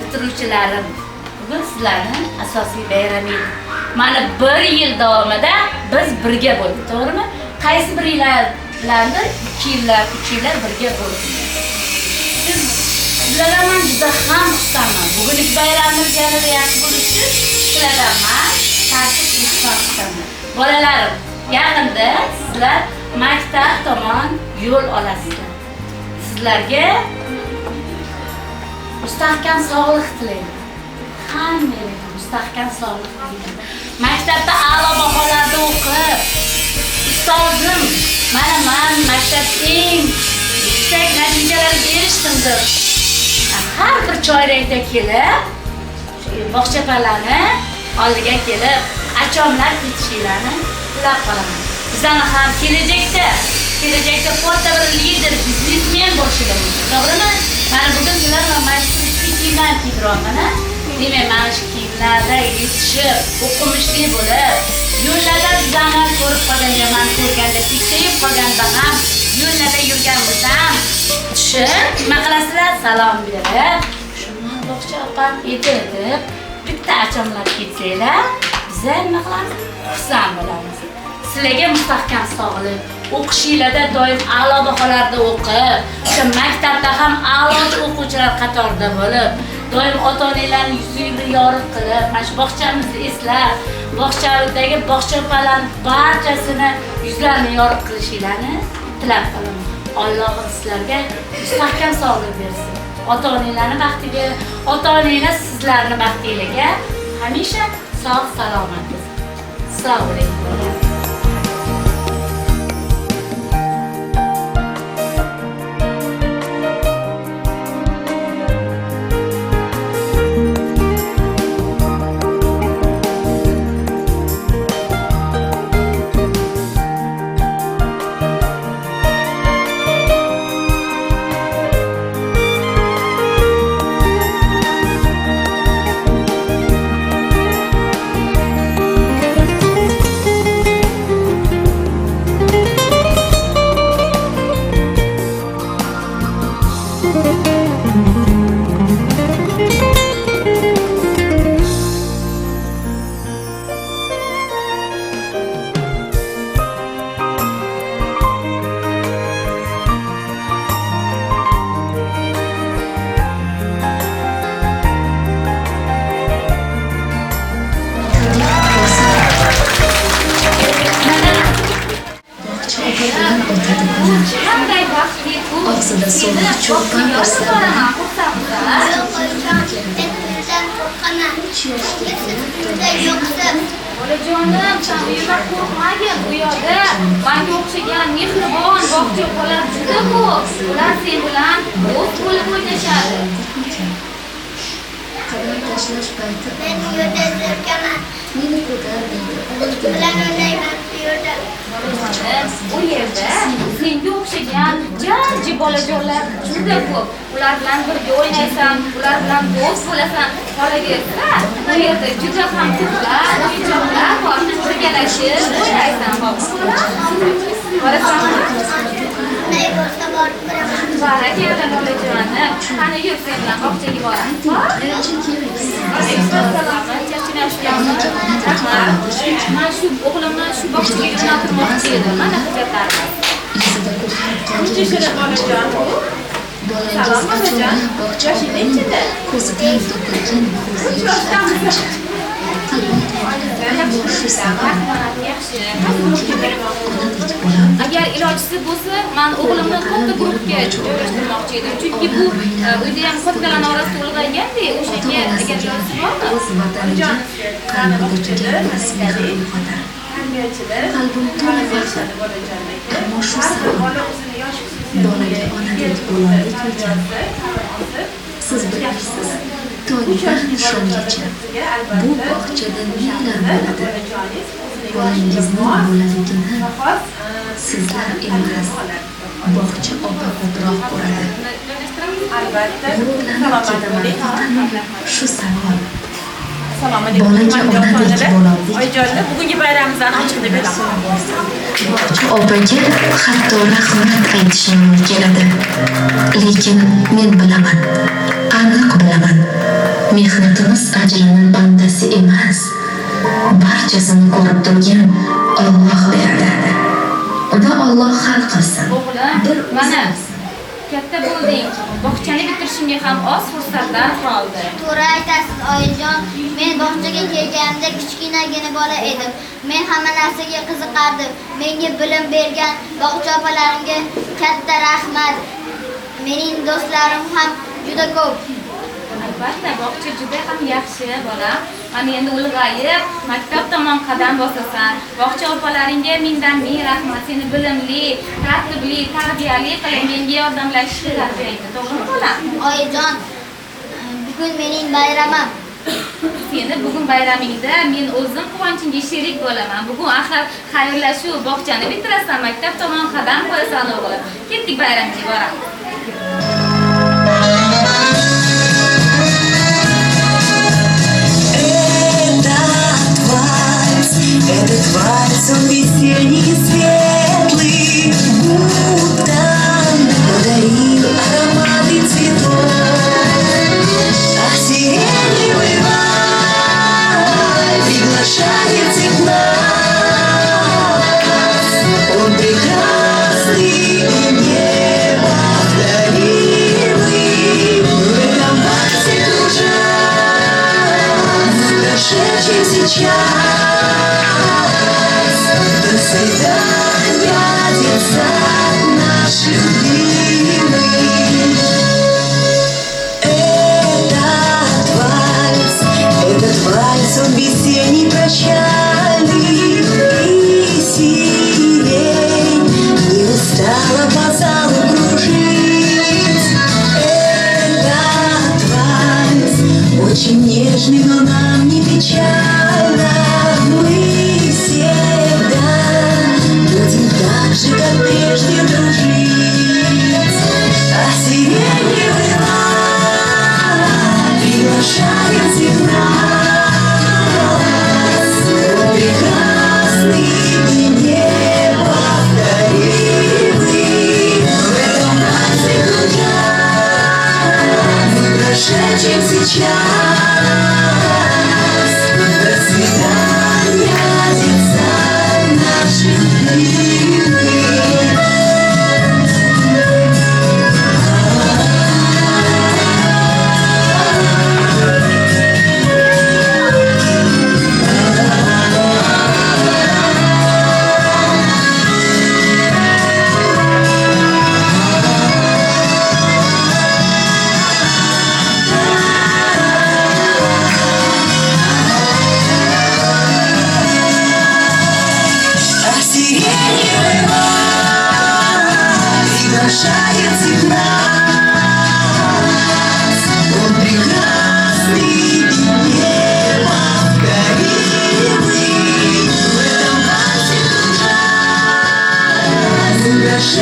bitiruvchilarim, bugun sizlarning asosiy bayramingiz. Mana 1 yil davomida biz birga bo'ldik, to'g'rimi? Qaysi bir yillarda 2 yillar, 3 yillar birga bo'ldik. Sizlardan men juda ham xursandman. Bugungi bayramimiz yanada yaxshi bo'lishi sizlardan men tartib xursandman. Bolalarim, yaqinda sizlar maktab tomon yo'l olasizlar. Sizlarga mustahkam sog'lik tilayman. Hammangizga mustahkam sog'lik tilayman. Maktabda a'lo baholarda o'qib, ustozim, men maktabda eng yuksak natijalarga erishdim deb har bir chorakda kelib, bog'chapalarni oldiga kelib, achomlar ketishinglarni tilab qolaman. Bizlarni ham kelajakda katta bir lider, biznesmen bo'lishimiz, to'g'rimi? Mana bugun sizlar majlisga kiyimlar kiydiryapman. Demak, mana shu kiyimlarda yetishib, o'qimishli bo'lib, yo'llarda bizlarni ko'rib qolganda, men ko'rganda, tiksayib qolganda ham yo'llarda yurgan bo'lsam, tushib, nima qilasizlar? Salom berib, shundan bog'cha opam edi deb bitta achomlar ketsanglar, bizlar nima qilamiz? Xursand bo'lamiz. Sizlarga mustahkam sog'lik, o'qishinglarda doim a'lo baholarda o'qib, o'sha maktabda ham a'lo o'quvchilar qatorida bo'lib, doim ota-onalarning yuzini yorug' qilib, mana shu bog'chamizni eslab, bog'chadagi bog'chapalarning barchasini yuzlarini yorug' qilishinglarni tilab qolaman. Alloh sizlarga mustahkam sog'lik bersin. Ota-onalarning baxtiga, ota-onalar sizlarning baxtingizga hamisha sog' salomat bo'lsin. Assalomu alaykum. Qanday baxtli bu. Og'zida so'lg'ich cho'lpan Yoshboraman, xursandman. Bolajonim, sen bu yerda qo'rqmagin. Bu yerda menga o'xshagan mehribon bog'cha opalar juda ko'p. Ular sen bilan do'st bo'lib o'ynashadi. qadam tashlash payti Men bu yerda zerikaman. meni ko'tar deydi. O'g'il Bilan o'ynayman bu yerda. U yerda senga o'xshagan jajji bolajonlar juda ko'p. Ular bilan birga o'ynaysan, ular bilan do'st bo'lasan. Qolaversa, bu yerda juda ham ko'plar, o'yinchoqlar bor. Birgalashib o'ynaysan, borasanmi? Qanday bo'lsa borib kiraman. Barakalla bolajonim. Qani yur sen bilan bog'chaga boramiz. birinchi keraksiz. Men shu o'g'limni shu bog'chaga jo'natmoqchi edim. Mana hujjatlarim. Yuzida ko'karib qolgan bolangiz qachon bog'cha opaning ko'zidan to'kilgan ko'z yoshlari qancha. Shu sabab onadek bolam Agar ilojisi bo'lsa, men o'g'limni katta guruhga joylashtirmoqchi edim. Chunki bu uyda ham kattalar orasida ulg'ayganda, o'shanga agar ilojisi bormi? o'z vataniga qalbidagi rasmiy uyg'otar. Qalbim to'la baxtli. Ammo shu sabab bolaga onadek bo'laylik ekan. Siz bilasiz, tongdan shomgacha bu bog'chada nelar bo'ladi. Bolangizning bolaligini sizlar emas, bog'cha opa ko'proq ko'radi. G'ururlanib ketaman faqat shu savol. Assalomu Bolaga onadek bo'laylik. Oyijonlar, bugungi bayramimizdan ochiqda beraman. Bog'cha opaga hatto rahmat aytishim keladi. Lekin men bilaman, aniq bilaman. Mehnatimiz ajrining bandasi emas. Barchasini ko'rib turgan Alloh beradi. Va Alloh hal qilsin. O'g'lim, mana katta bo'lding. Bog'chani bitirishimga ham oz fursatlar qoldi. To'g'ri aytasiz oyijon. Men bog'chaga kelganimda kichkinagina bola edim. Men hamma narsaga qiziqardim. Menga bilim bergan bog'cha opalarimga katta rahmat. Mening do'stlarim ham juda ko'p. Albatta, bog'cha juda ham yaxshi bola. Mana endi ulg'ayib, maktab tomon qadam bosasan. Bog'cha opalaringga mingdan ming rahmat. Seni bilimli, tartibli, tarbiyali qilib menga yordamlashishga tarbiyangda. To'g'rimi bolam? Oyijon, bugun mening bayramim. Seni bugun bayramingda men o'zim quvonchingga sherik bo'laman. Bugun axir xayrlashuv, bog'chani bitirasan, maktab tomon qadam qo'yasan o'g'lim. Ketdik bayramga boramiz. Этот вальс, он весенний и светлый, будто подарил ароматы цветов. А сиреневый вальс приглашает всех нас. Он прекрасный и неповторимый. В этом вальсе душа прошедшим сейчас. До свидания, детса наших любимых. Этот вальс, он весенний, прощальный. И сирень не устала по залу кружить. Этот вальс очень нежный, но нам не печально. Мы всегда будем так же, как прежде, дружить.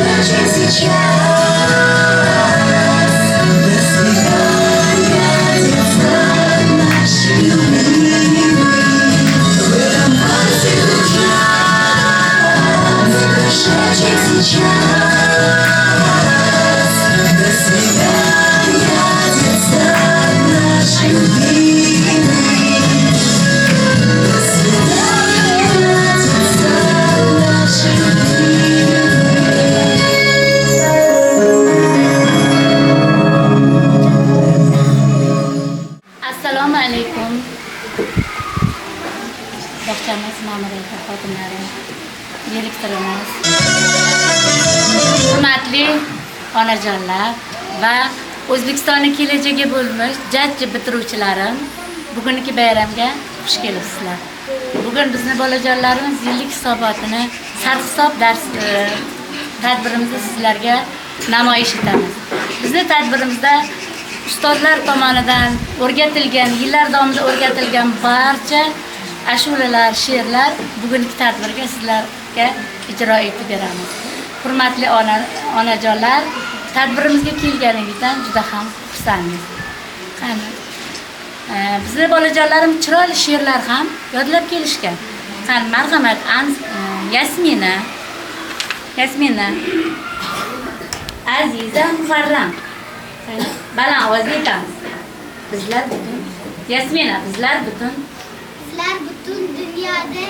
прошедших сейчас. До свидания, детство наш любимый. В этом вальсе кружась, прошедших сейчас. До свидания, детство наш любимый. До свидания, детство наш любимый. Assalomu alaykum. Bog'chamiz ma'muriyati xodimlari, direktorimiz, hurmatli onajonlar va O'zbekistonning kelajagi bo'lmish jajji bitiruvchilarim, bugungi bayramga xush kelibsizlar. Bugun bizning bolajonlarimiz yillik hisobotini, sarhisob dars tadbirimizni sizlarga namoyish etamiz. Bizning tadbirimizda ustozlar tomonidan o'rgatilgan, yillar davomida o'rgatilgan barcha ashulalar, she'rlar bugungi tadbirga sizlarga ijro etib beramiz. Hurmatli onajonlar, tadbirimizga kelganingizdan juda ham xursandmiz. Qani, bizning bolajonlarim chiroyli she'rlar ham yodlab kelishgan. Qani, marhamat, Yasmina, Aziza, Muharram. Baland ovozda aytamiz. Bizlar butun. Yasmina, bizlar butun. Sizlar butun dunyoda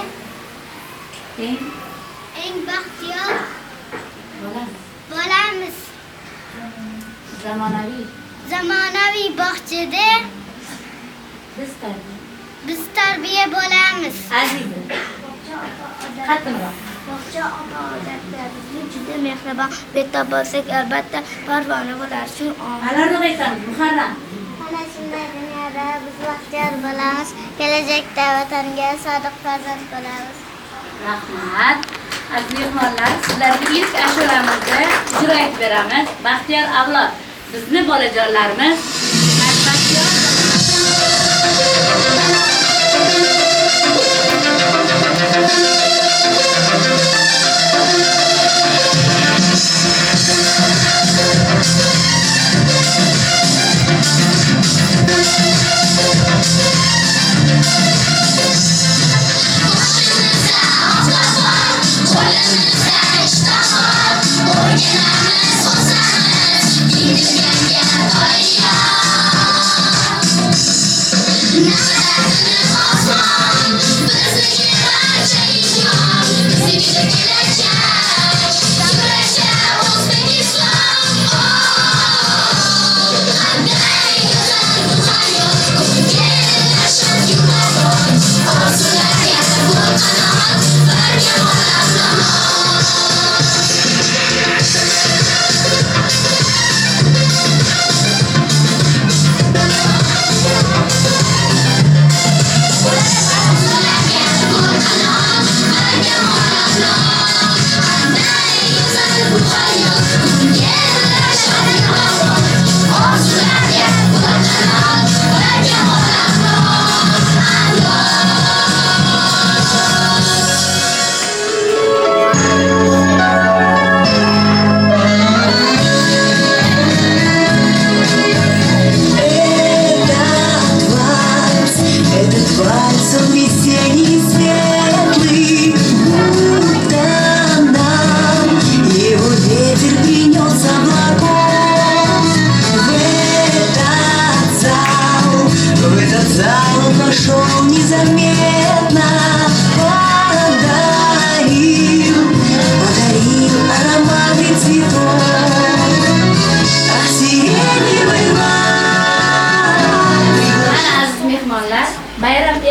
eng baxtiyor bolamiz. Zamonaviy bog'chada biz tarbiya bo'lamiz. Aziza. Qattiqroq. Bog'cha ota-odatlarimizga juda mehribon, betob bo'lsak albatta parvona bo'lar. Shu Balandroq aytamiz. Muharram. ana shunday dunyoda biz baxtiyor bo'lamiz. Kelajakda vatanga sodiq farzand bo'lamiz. Rahmat. Aziz mehmonlar, sizlarga ilk ashulamizni ijro etib beramiz. Baxtiyor avlod. Bizning bolajonlarimiz baxtiyor.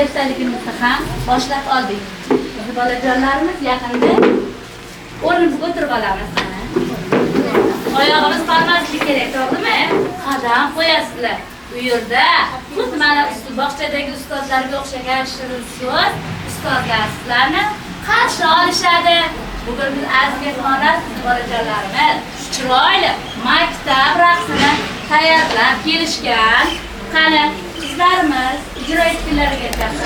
ertaligimizni ham boshlab oldik. Biz bolajonlarimiz yaqinda o'rnimizga o'tirib olamiz. Oyog'imiz qolmasligi kerak, to'g'rimi? Qadam qo'yasizlar. Bu yerda xuddi mana bog'chadagi ustozlarga o'xshagan shirin so'z ustozlar sizlarni qarshi olishadi. Bugun biz aziz mehmonlar, bolajonlarimiz chiroyli maktab raqsini tayyorlab kelishgan. Qani, qizlarimiz ijro etganlarga aytamiz.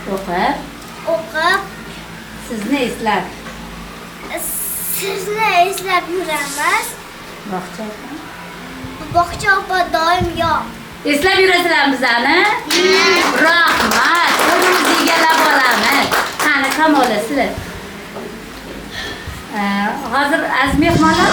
o'qib, sizni eslab sizni eslab yuramiz. Bog'cha opa. Bog'cha opa doim yo'q. Eslab yurasizlarmi bizani? Rahmat. O'zimizni egallab olamiz. Qani Kamola sizlar. Hozir aziz mehmonlar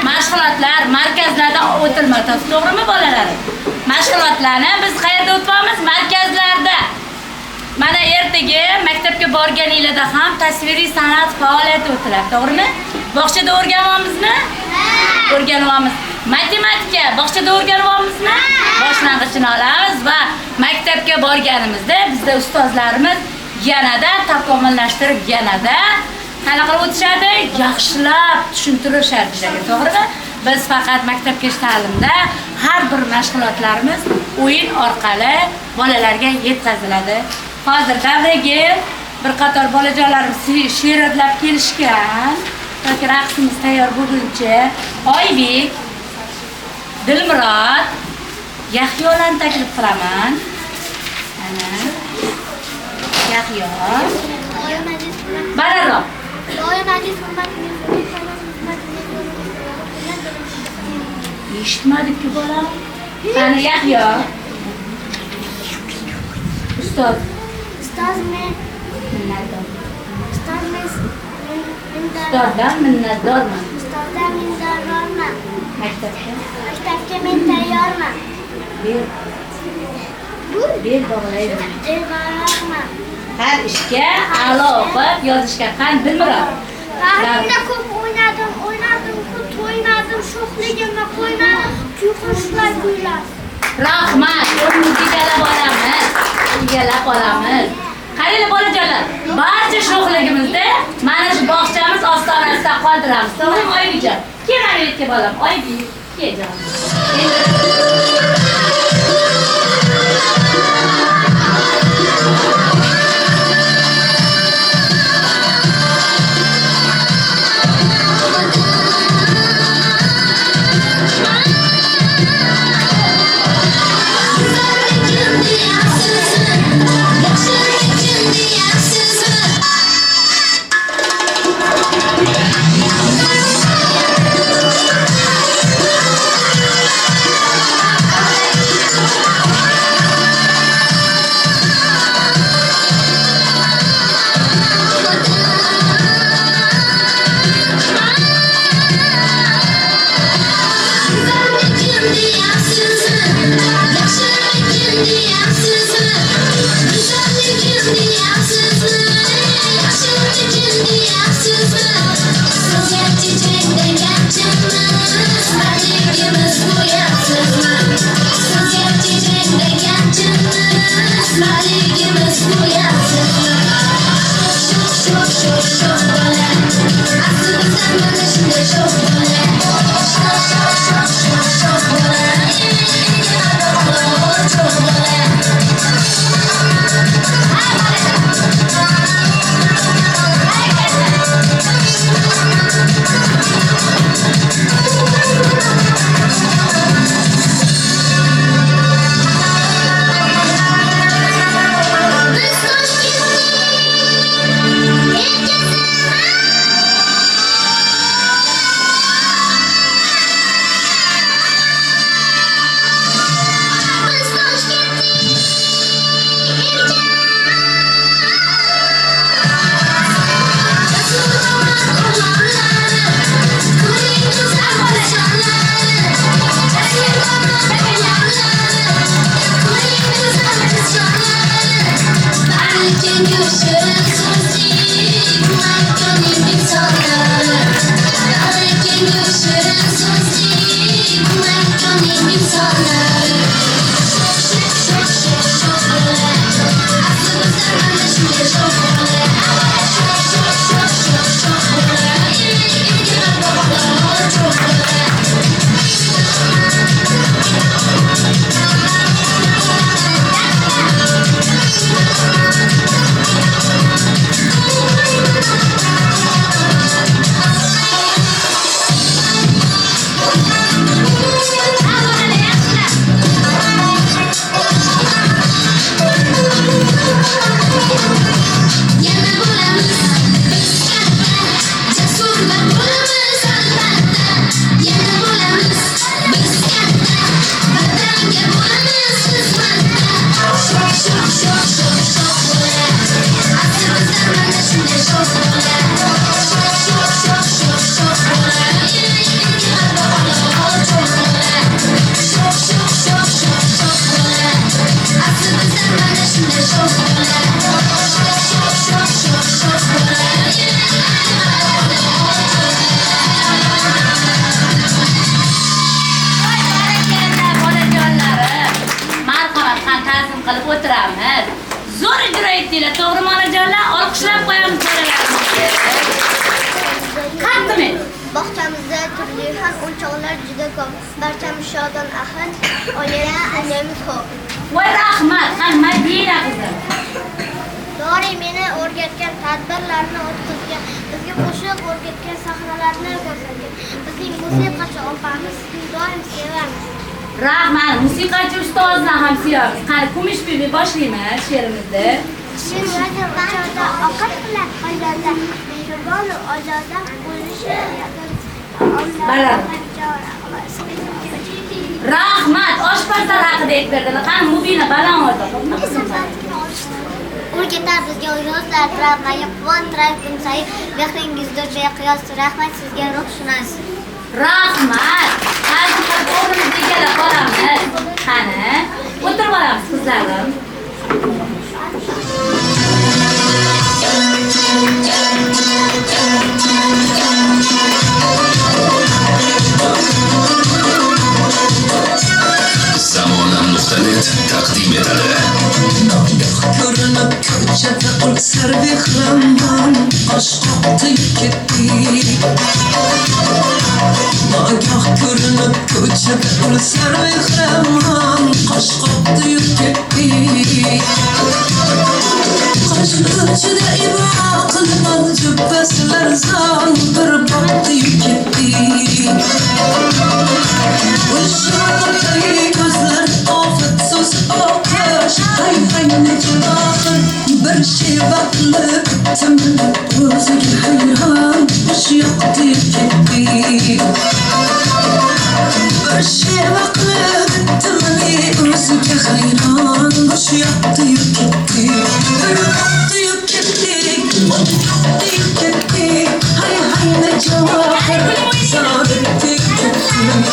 mashg'ulotlar markazlarda o'tilmoqda, to'g'rimi bolalarim? Mashg'ulotlarni biz qayerda o'tamiz? Markazlarda. Mana ertaga maktabga borganinglarda ham tasviriy san'at faoliyati o'tiladi, to'g'rimi? Bog'chada o'rganyapmizmi? O'rganyapmiz. Matematika bog'chada o'rganyapmizmi? Boshlang'ichini olamiz va maktabga borganimizda bizda ustozlarimiz yanada takomillashtirib, yanada qanaqa qilib o'tishadi? Yaxshilab tushuntirishadi bizga, to'g'rimi? Biz faqat maktabgacha ta'limda har bir mashg'ulotlarimiz o'yin orqali bolalarga yetkaziladi. Hozir davraga bir qator bolajonlarimiz she'rlab kelishgan. Yoki raqsimiz tayyor bo'lguncha Oybek, Dilmurod, Yahyolarni taklif qilaman. Mana Yahyo. Balandroq. Eshitmadik-ku bolam. Qani Yahyo? Ustoz. Ustoz men Minnatdor. Ustoz men Ustozdan minnatdorman. Ustozdan minnatdorman. Maktabga men tayyorman. Ber bog'layman. Tayyorman. Har ishga a'lo o'qib yozishga qani Dilmurod. Tarixda ko'p o'ynadim, to'ymadim, sho'xligimni qo'ymadim, kuy-qo'shiqlar kuyladim. Rahmat, o'rnimizni egallab olamiz. Qaranglar bolajonlar, barcha sho'xligimizda mana shu bog'chamiz ostonasida qoldiramiz. To'g'rimi Oybekjon? Kel mana bu yerga bolam. Oybek, kel jonim. ta'zim qilib o'tiramiz. Zo'r ijro etdinglar, to'g'rimi onajonlar? Olqishlab qo'yamiz bolalarimizga. Qattiq men. Bog'chamizda turli xil o'yinchoqlar juda ko'p. Barchamiz shodon ahil, oilamiz, dunyamiz ko'p. Voy rahmat, qani Madina qizim. Do'ri meni o'rgatgan tadbirlarni o'tkazgan, bizga qo'shiq o'rgatgan sahnalarni ko'rsatgan. Bizning musiqachi opamiz sizni doim sevamiz. Rahmat, musiqachi ustozni ham sevamiz. Qani Kumush bibi boshlaymiz she'rimizni. Shin vazirda oqib bilan oilada mehribon ozoda bo'lishi Rahmat, oshpazlar haqida aytib berdilar. Qani Mubina baland oldi. O'rgatar bizga yozlar travmaga quvontirar kun sayin mehringizdir beqiyos. Rahmat sizga ruhshunos. Rahmat. Qaysi qilib o'rnimizni egallab olamiz. Qani, o'tirib olamiz qizlarim. Zamonam.net taqdim etadi. Ko'rinib ko'chada ulsar behramdan osh qoqtib ketdi. Nogoh ko'rinib ko'chada ulsar behramdan osh qoqtib ketdi. Qo'shnichida ibo qilib jubbasilar zon bir boqtib ketdi. O'sha ko'zlar ofat so'z o'qish hayhayni judoqin bir şey baklık tümlü o'ziga hayron bosh yoqtib ketdi. Bir şey baklık tümlü o'ziga hayron bosh yoqtib ketdi. Yoqtib ketdi, yoqtib ketdi. Hayhayni judoqin zo'rtib ketdi.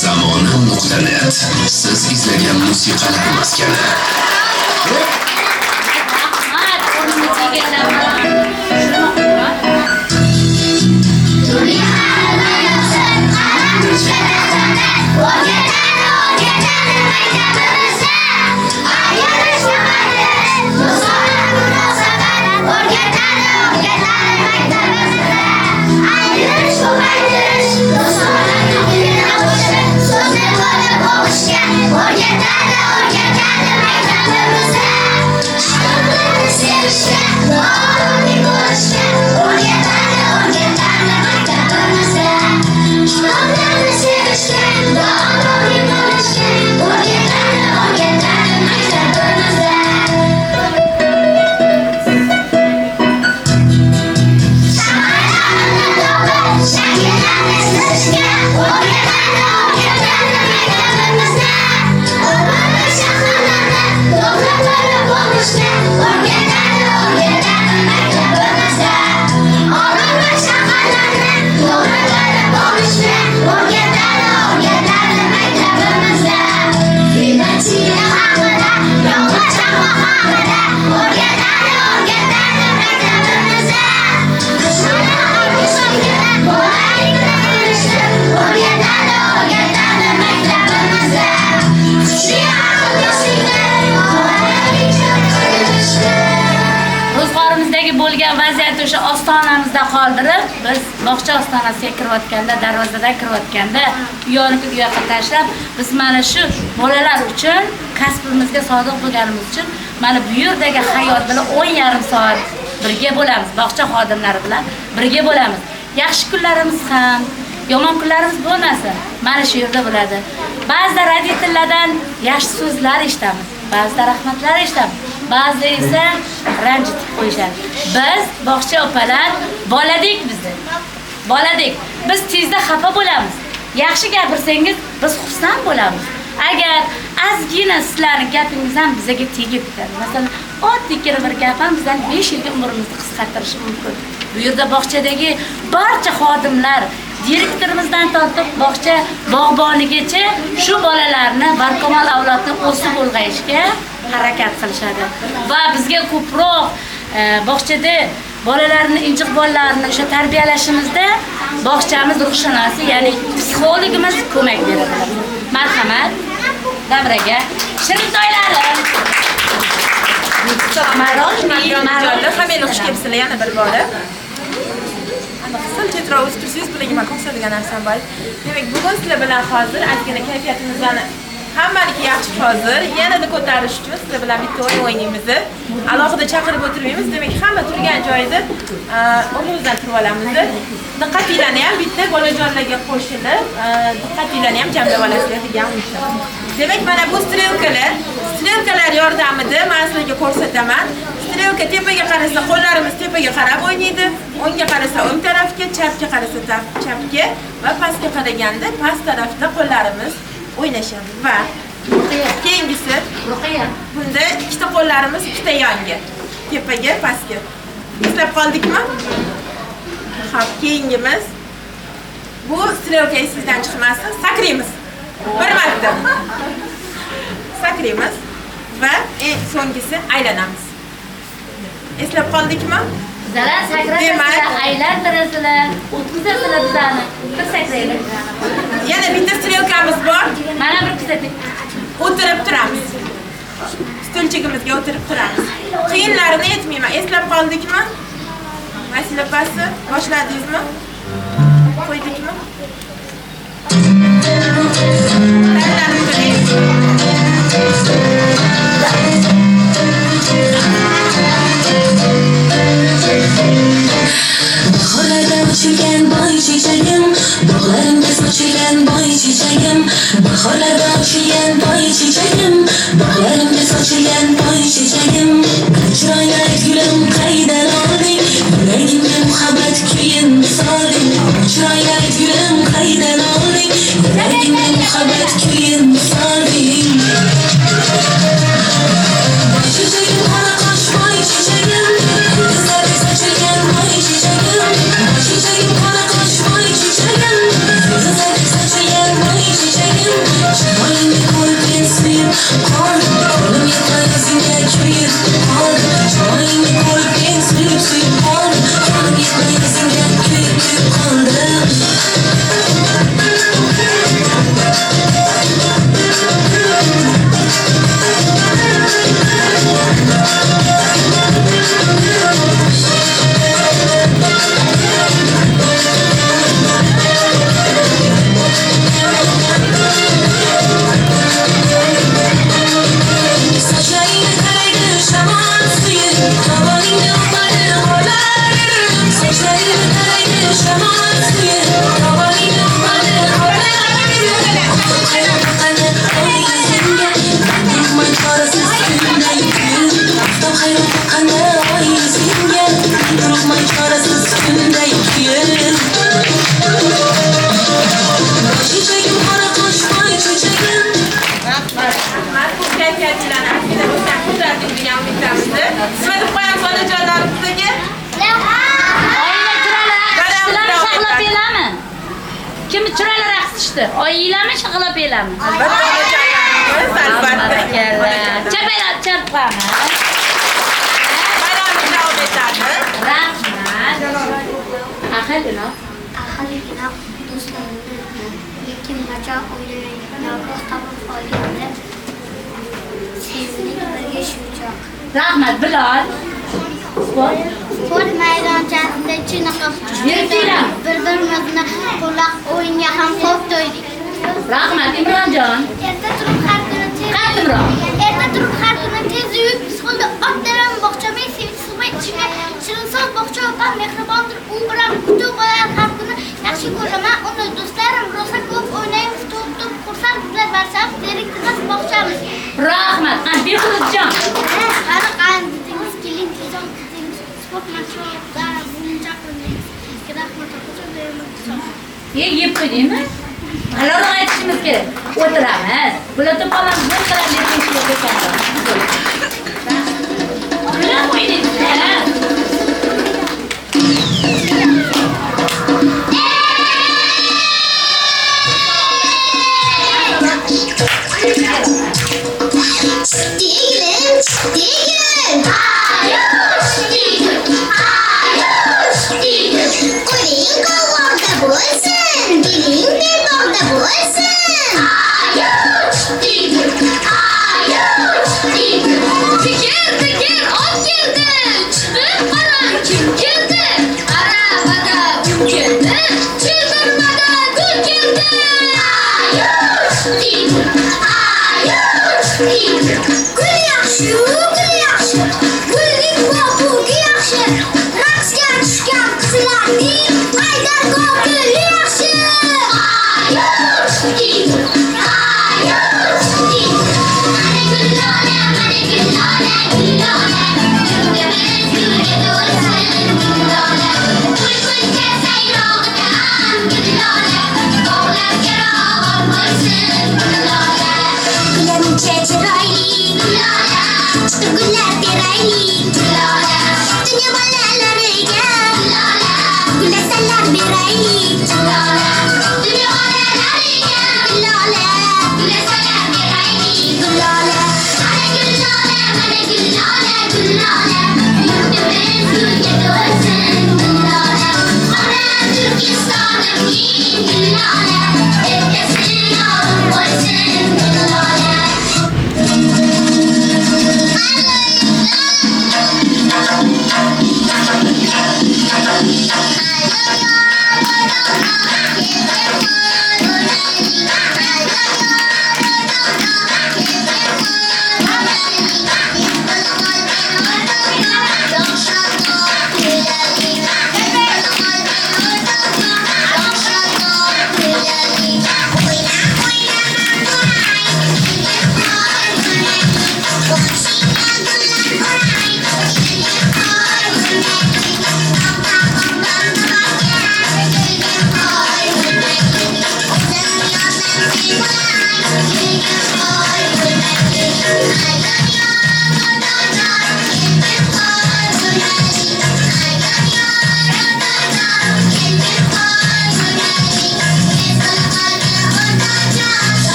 Zamonam.net siz izlagan musiqalar maskani. Rahmat, o'rnimizni egallab olamiz. ostonamizda qoldirib, biz bog'cha ostonasiga kirayotganda, darvozadan kirayotganda, uyoni u yoqqa tashlab, biz mana shu bolalar uchun, kasbimizga sodiq bo'lganimiz uchun mana bu yerdagi hayot bilan 10,5 soat birga bo'lamiz, bog'cha xodimlari bilan birga bo'lamiz. Yaxshi kunlarimiz ham, yomon kunlarimiz bo'lmasa, mana shu yerda bo'ladi. Ba'zida radiolardan yaxshi so'zlar eshitamiz, ba'zida rahmatlar eshitamiz, ba'zida esa ranjitib qo'yishadi. Biz bog'cha opalar boladik bizni. Boladik. Biz tezda xafa bo'lamiz. Yaxshi gapirsangiz, biz xursand bo'lamiz. Agar ozgina sizlarning gapingiz ham bizga tegib ketadi. Masalan, oddiy bir gap ham bizdan 5 yilga umrimizni qisqartirishi mumkin. Bu yerda bog'chadagi barcha xodimlar, direktorimizdan tortib bog'cha bog'bonigacha shu bolalarni barkamol avlodni o'sib ulg'ayishga harakat qilishadi. Va bizga ko'proq bog'chada bolalarni, injiq bolalarni o'sha tarbiyalashimizda bog'chamiz ruhshunosi, ya'ni psixologimiz ko'mak beradi. Marhamat, davraga shirin to'ylarim. Hammaga xush kelibsizlar yana bir bora. Sal tezroq o'zib tursangiz, bilagiman ko'rsatadigan narsam bor. Demak, bugun sizlar bilan hozir ozgina kayfiyatimizni hammaligi yaxshi hozir yanada ko'tarish uchun sizlar bilan bitta o'yin o'ynaymiz. Alohida chaqirib o'tirmaymiz. Demak, hamma turgan joyida o'rnimizdan turib olamiz. Diqqatinglarni ham bitta bolajonlarga qo'shilib, diqqatinglarni ham jamlab olasizlar degan umiddaman. Demak, mana bu strelkalar yordamida men sizlarga ko'rsataman. Strelka tepaga qarasa qo'llarimiz tepaga qarab o'ynaydi, o'ngga qarasa o'ng tarafga, chapga qarasa chapga va pastga qaraganda past tarafda qo'llarimiz o'ynashadi va keyingisi bunda ikkita qo'llarimiz ikkita yonga, tepaga, pastga. Eslab qoldikmi? Xo'p, keyingimiz bu strelka esingizdan chiqmasin, sakraymiz. Bir marta. Sakraymiz va eng so'nggisi aylanamiz. Eslab qoldikmi? Zarar sakrasizlar, aylantirasizlar, o'tkazasizlar bizani. Bir sakraylik. Yana bitta strelkamiz bor. Mana bir kuzating. O'tirib turamiz. Stulchigimizga o'tirib turamiz. Qiyinlarini aytmayman. Eslab qoldikmi? Masala pasi boshladingizmi? Qo'ydikmi? Tayyorlanib turing. Bahorlarda ochilgan boy chechagim, bog'larimda sochilgan boy chechagim, bahorlarda ochilgan boy chechagim, bog'larimda sochilgan boy chechagim, chiroyli gulim qaydan olding, yuragimga muhabbat kuyin solding, chiroyli gulim qaydan olding, yuragimga muhabbat kuyin solding. Boy chechagim, qora qosh boy chechagim, ko'zlari sochilgan boy chechagim, boy chechagim, qora qosh boy chechagim, ko'zlari sochilgan boy chechagim, chiroyingni ko'rib men suyib qoldim, qo'lim yetmay izingga kuyib qoldim, chiroyingni ko'rib men suyib qoldim, qo'lim yetmay izingga kuyib qoldim. Saçlarını kaydı şaman suyu, havanını umarı holarım. Saçlarını kaydı şaman suyu, havanını umarı holarım. Hayran bakanı o yüzünde, durmayın parasız günde yüküm. Hayran bakanı o yüzünde, durmayın parasız günde yüküm. Çiçeğim kara koş boy çiçeğim. Mahsus kayfiyatlarni aqida bo'lsa kuzatib degan umiddamiz. Nima deb qo'yamiz onajonlarimizga? Oila chiroyli raqs shag'illab berami? Kim chiroyli raqs tushdi? Oilami shag'illab berami? Albatta onajonlarimiz, albatta. Chapalab charpamiz. Bayramimiz davom etadi. Rahmat. Ahilina. Ahligina do'stlarimni lekin bajo o'ylayman yoki qabul qolganda sevimli birga shu joq. Rahmat Bilol. Sport maydonchasida chiniqib bir-birimizni qo'llab o'yinga ham ko'p to'ydik. Rahmat Imronjon. Erta turib har kuni tez yuvib, psixolda otdaram bog'chaga sevib suvmay ichimga shirinsoz bog'cha opam mehribondir. U bilan kutib bo'lar har kuni yaxshi ko'raman. Uni do'stlarim rosa ko'p o'ynaymiz, to'p qursam bizlar barchamiz direktorimiz bog'chamiz. Rahmat. Behruzjon. Qani dedingiz, keling tezroq dedingiz. Sport mashg'ulotda buncha qilmaymiz. Rahmat o'qituvchilarim. Yeb qo'ydingmi? Aloq aytishimiz kerak. O'tiramiz. Bular to'polamiz bir qilamiz deb ekan. Bular qo'ydingizlar. Stigin! Ayush! Stigin! Qo'ling qo'llarda bo'lsin, diling belbog'da bo'lsin. Ayush! Stigin! Fikir, ot keldi. Chiqib qarang kim keldi. Aravada u keldi, childirmada gul keldi. Ayush! Stigin! Gul yaxshi, gullik bobugi yaxshi. Raqsga tushgan qizlarning maydongohi yaxshi. Ayush!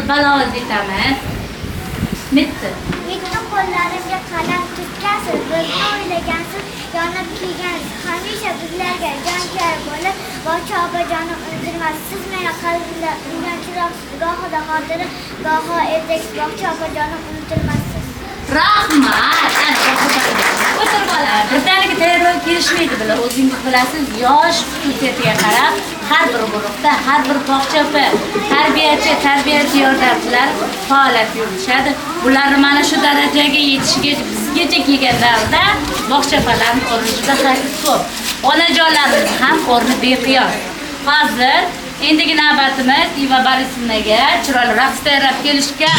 baloz aytamiz. Bitti. Yetti qo'llarimga qalam tutgansiz, bizni o'ylagansiz, yonib kiygansiz, hamisha bizlarga jonkuyar bo'lib, Bochi opajonim unutmaysiz. Siz meni qalbimdan gohida xotira, goho ertaksiz Bochi opajonim unutilmaysiz. Rahmat. O'tir bola. Birdaniga tayyorlab kelishmaydi bular. O'zingiz bilasiz, yosh xususiyatiga qarab har bir guruhda, har bir bog'cha tarbiyachi yordamchilar faoliyat yuritishadi. Bularni mana shu darajaga yetishiga bizgacha kelgan davrda bog'chalarning o'rni juda ko'p. Onajonlarimiz ham o'rni beqiyos. Hozir endigi navbatimiz Iva Borisovnaga chiroyli raqs tayyorlab kelishga.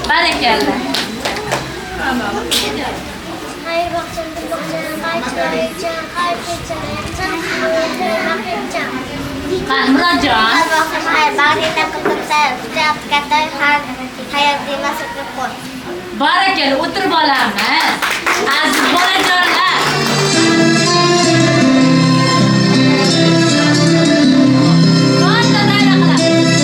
Barakalla. Hayır bakacağım, bakacağım, hayır Murodjon. hayır bag'ringda qilibda juda katta hayotiy mas'uliyat bor. Barakalla, o'tirib olamiz. Aziz bolajonlar. Qanday dayra qilamiz?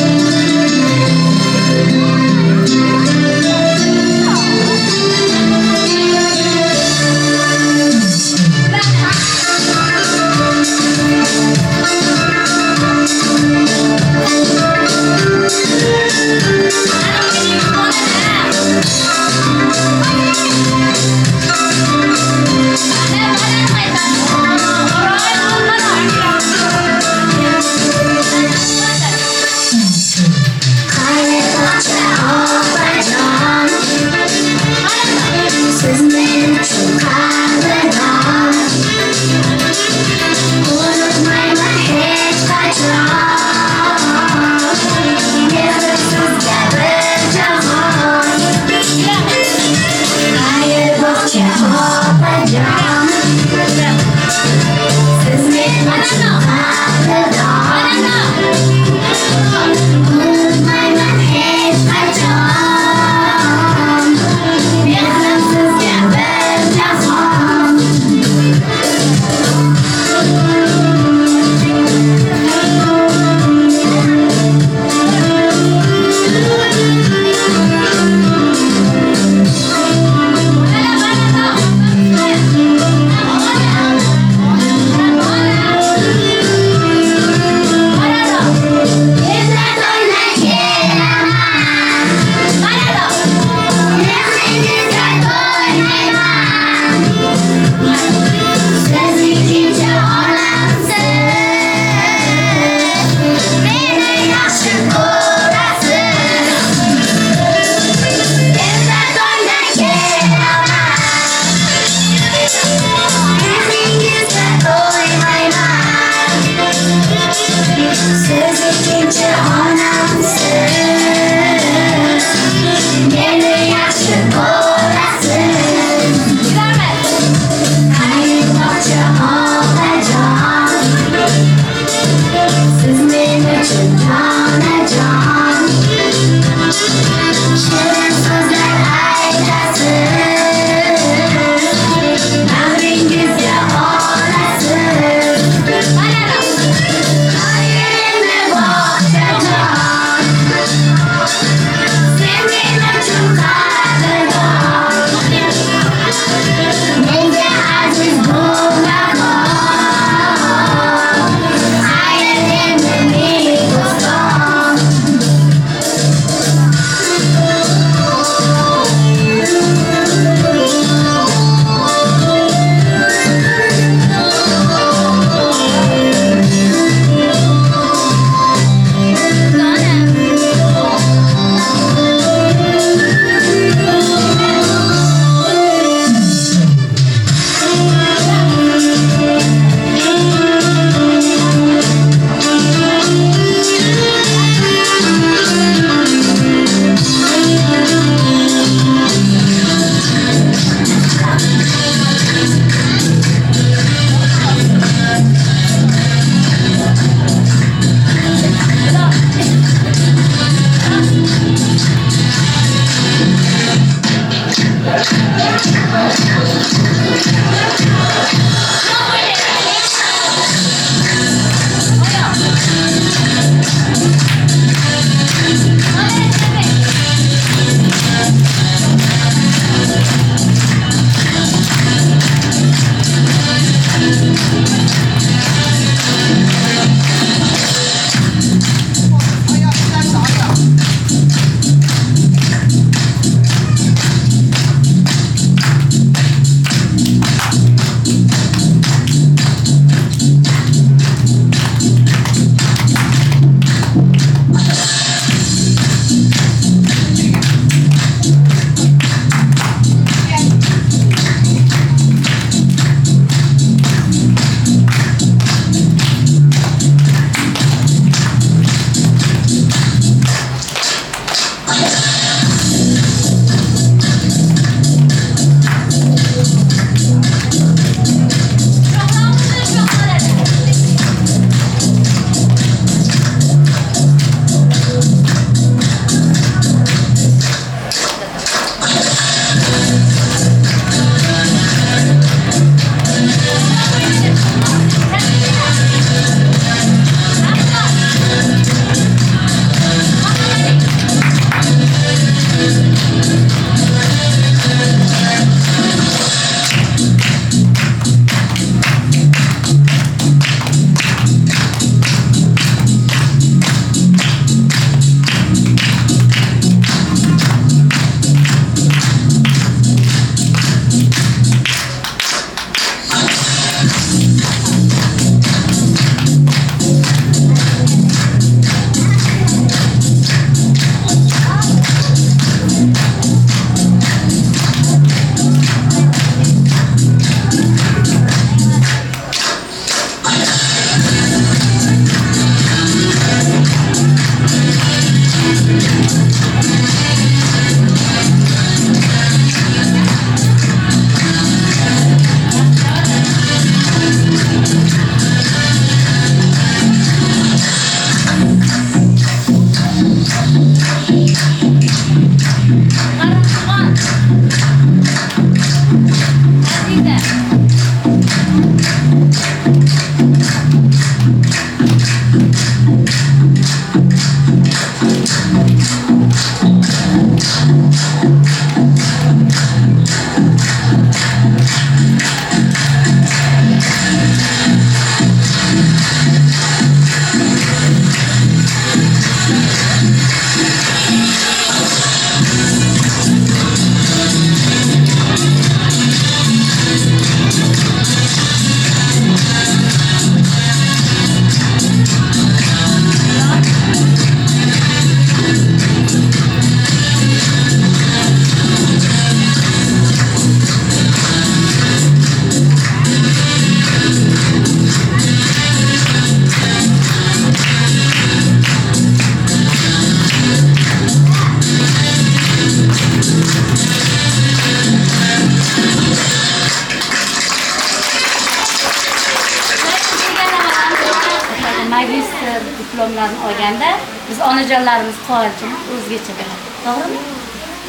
diplomlarni olganda biz onajonlarimiz qoyilchilik o'zgacha bo'ladi. To'g'rimi?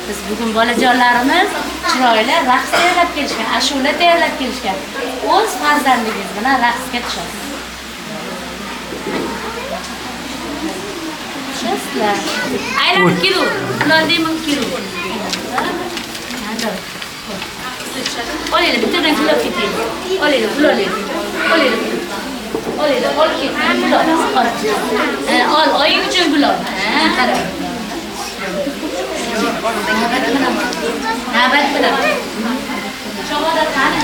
Biz bugun bolajonlarimiz chiroyli raqs tayyorlab kelishgan, ashula tayyorlab kelishgan. O'z farzandingiz bilan raqsga tushasiz. Tushasizlar. Aylanib kelu, ular deyman kelu. Olaylik, bittadan kilo ketaylik. Olaylik, pul olaylik. Olaylik. Olaylik, ol ketaylik, pul ol. Ol, oying uchun pul ol. Qara. Navbat bilan. Shahodat qani?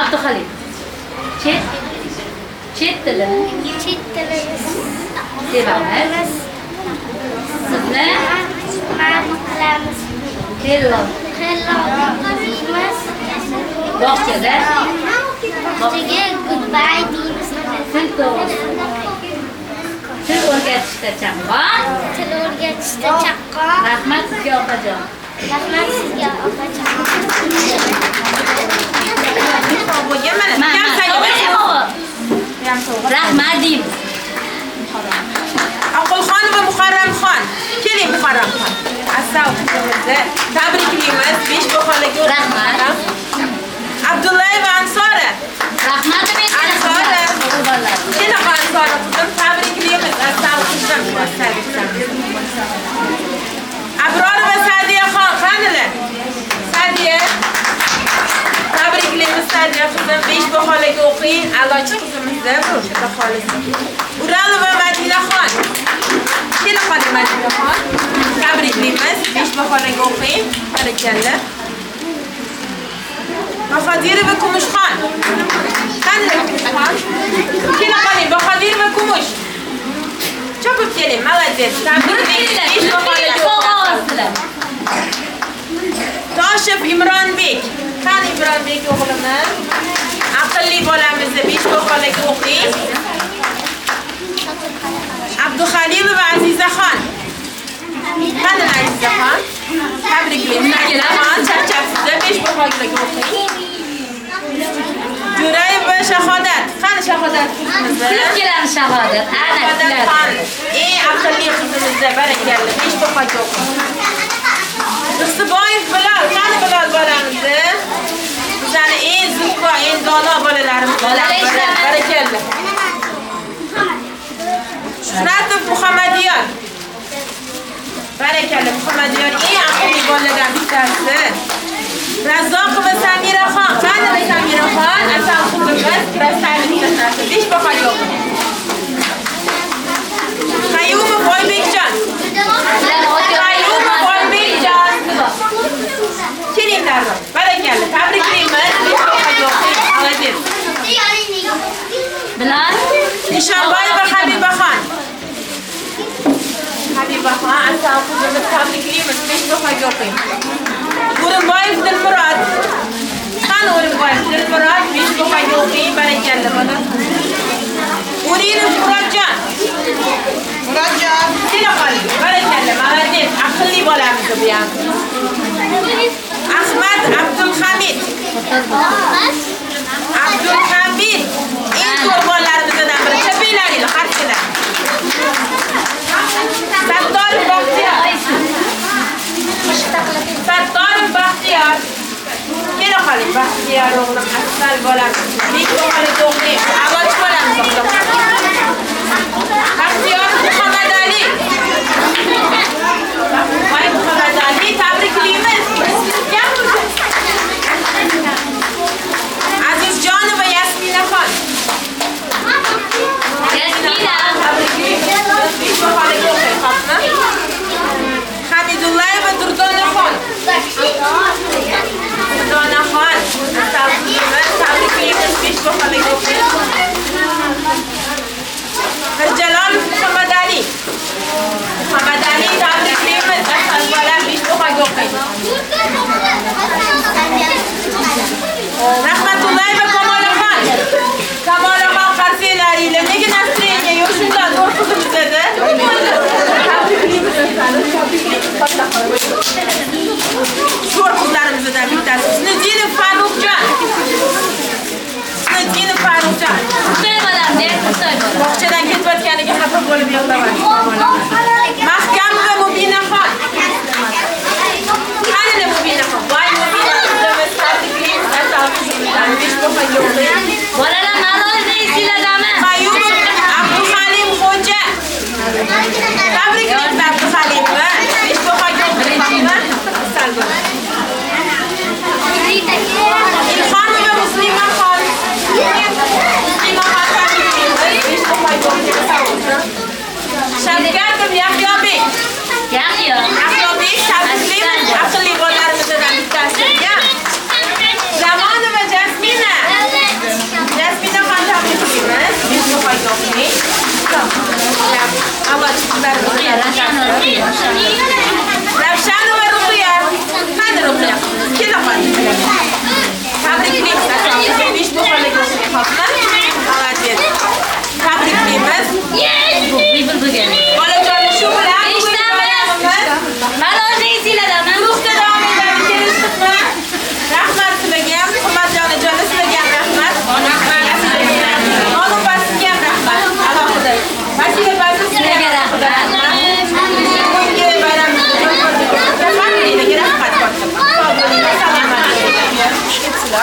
Abduxalid. Chet tilini sevamiz. Sizni qilamiz. Hello. Bog'chada goodbye deymiz. Til o'rgatishda chaqqon. Til o'rgatishda chaqqon. Rahmat sizga opajon. Rahmat sizga opajon. Rahmat deymiz. Aqulxon va Muharramxon. Keling Muharramxon. Asal qizimizni tabriklaymiz. 5 baholarga Rahmat. Abdulla va Ansora. Rahmat Ansora. Keling Ansora qizim tabriklaymiz. Asal qizim. Abror va Sadiyaxon qanilar? Sadiya. Tabriklaymiz Sadiya qizim. 5 baholarga o'qing. A'lochi qizimizni ro'shada qolsin. Uralova Madinaxon. Keling Madinaxon. Tabriklaymiz. 5 baholarga o'qing. Barakalla. Bahodirova Kumushxon. Qanilar Kumushxon? Keling qoling Bahodirova Kumush. Chopib keling. Молодец. Tabriklaymiz. 5 baholarga o'qing. Toshib Imronbek. Qani Imronbek o'g'limiz? Aqlli bolamizni 5 baholarga o'qing. Abduxalilova Azizaxon. Qani Azizaxon? Tabriklaymiz. Azizaxon charchabsiz 5 baholarga o'qing. Jo'rayeva Shahodat. Qani Shahodat qizimiz? Keladi Shahodat. Ana Shahodatxon. Aqlli qizimiz, barakalla. 5 baholarga o'qing. Rixsiboyev Bilol, qani Bilol bolamizni? Bizani eng zukko, eng dono bolalarimiz. Barakalla. Shuhratov Muhammadiyon. Barakalla, Muhammadiyon eng aqlli bolalardan bittasi. Razzoqova Samiraxon, qani Samiraxon? Asal qizimiz, krasavitsa tanasi. 5 baho yo'q. Qayumov Oybekjon. Qayumov Oybekjon. Kelinglar. Barakalla. Tabriklaymiz. 5 baho yo'q. Молодец. Bilal. Nishonboyeva Habibaxon. Habibaxon, asal qizimiz tabriklaymiz. 5 baho yo'q. O'rinboyev Dilmurod. Qani O'rinboyev Dilmurod 5 baho yo'q. Barakalla bola. Urinov Murodjon. Murodjon, kela qoling. Barakalla, молодец. Aqlli bolamiz bu ham. Ahmad Abdulhamid. Abdulhamid. Eng ko'p bolalarimizdan biri. Chapinglaringni qarshinglar. Sattorov Baxtiyor. Sattorov Baxtiyor. Kela qoling, Baxtiyor o'g'lim asal bolamiz. Bek o'g'li to'g'ri. Avoch bolamiz. Baxtiyor Muhammadali. Voy Muhammadali, tabriklaymiz. Azizjonova Yasminaxon. Yasmina. Hamidullayeva Durdonaxon. Durdonaxon. Tabriklaymiz. 5 baholik Mirjalolov Muhammadali. Muhammadali tabriklaymiz. Asal bola 5 bahoga o'qiydi. Rahmatullayeva Kamolaxon. Kamolaxon qarsinglaringlar. Nega настроение yo'q shundan to'rt qizimiz edi. To'rt qizlarimizdan bittasi. Sinidinov Farruxjon. Sinidinov Farruxjon. Xitoy bolam, Xitoy bolam. Bog'chadan ketayotganiga xafa bo'lib yig'lamaydi. Mahkamova Mubinaxon. Qani Mubinaxon? Voy Mubinaxon, tabriklaymiz. Asal qizimizdan 5 baho yo'q. Bolalar ma'lumotni esinglardami? Qayumov Abduhalim Xo'ja. Tabriklaymiz Abduhalimni. 5 baho yo'q. Asal bo'l. Ilhomova Muslimaxon. Muslimaxon tabriklaymiz. 5 baho yo'q. Shavkatov Yahyobek. Yaxshi. Yahyobek tabriklaymiz. Aqlli bolalarimizdan bittasi. Zamonova Jasmina. Jasminaxon tabriklaymiz. 5 baho yo'q. Ravshanova Ruqiya. Qani Ruqiya? Kela qoling. Tabriklaymiz. 5 baholik o'qiyapti. Молодец. Tabriklaymiz. Bolajonlar shu bilan Ma'lumotni esinglardami? guruhda davom etadi. Kelishibmi? Rahmat sizlarga ham, Hurmatjonajon sizlarga ham rahmat. Qonun basiga ham rahmat. Alohida. Mas'ula basi sizlarga rahmat. Bugungi bayramingizni rahmat.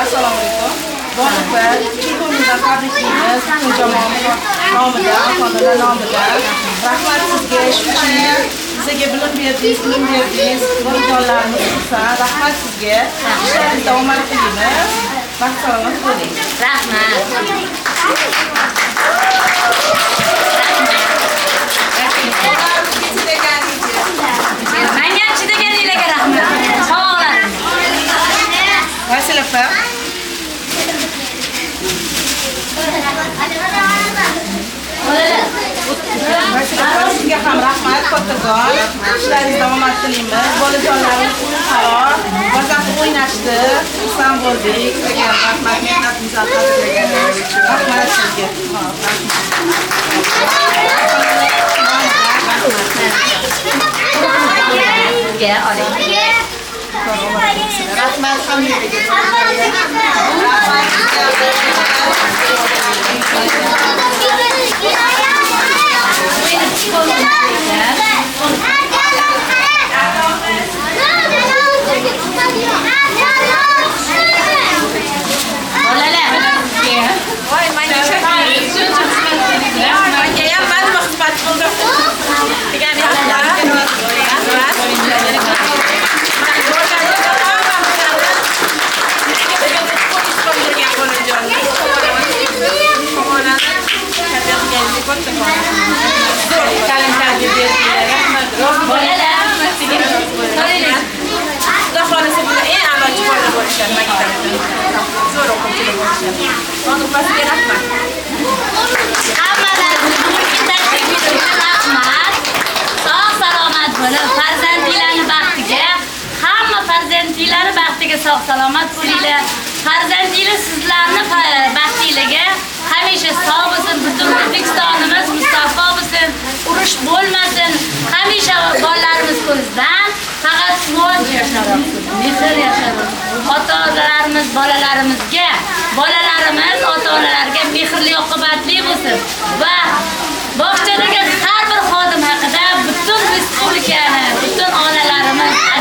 Assalomu alaykum. Bonibir, chekimizdan tabriklaymiz. Jamoamiz nomidan, xonadon nomidan. Rahmat sizga, shu uchun bizga bilim berdingiz, ilm berdingiz. Bolajonlarimiz xursand. Rahmat sizga. Ishlaringizda omad tilaymiz. Baxt salomat bo'ling. Rahmat. Menga chidaganinglarga rahmat. Sog' bo'ling. Vasila opa. Sizga ham rahmat, kattakon. Ishlaringizda omad tilaymiz. Bolajonlarimiz halol, bazaq o'ynashdi, xursand bo'ldik. Sizga rahmat, mehnatimizni qadrlagan. Rahmat sizga. Sizga oling. Rahmat hammaga. Rahmat. sog' salomat bo'linglar. Farzandingiz sizlarni baxtligiga hamisha sog' bo'lsin, butun O'zbekistonimiz musaffo bo'lsin, urush bo'lmasin. Hamisha bolalarimiz ko'zdan faqat quvonch yashasin, mehr yashasin. Ota-onalarimiz bolalarimizga, bolalarimiz ota-onalarga mehrli, oqibatli bo'lsin va bog'chadagi har bir xodim haqida butun respublikani, butun onalarimiz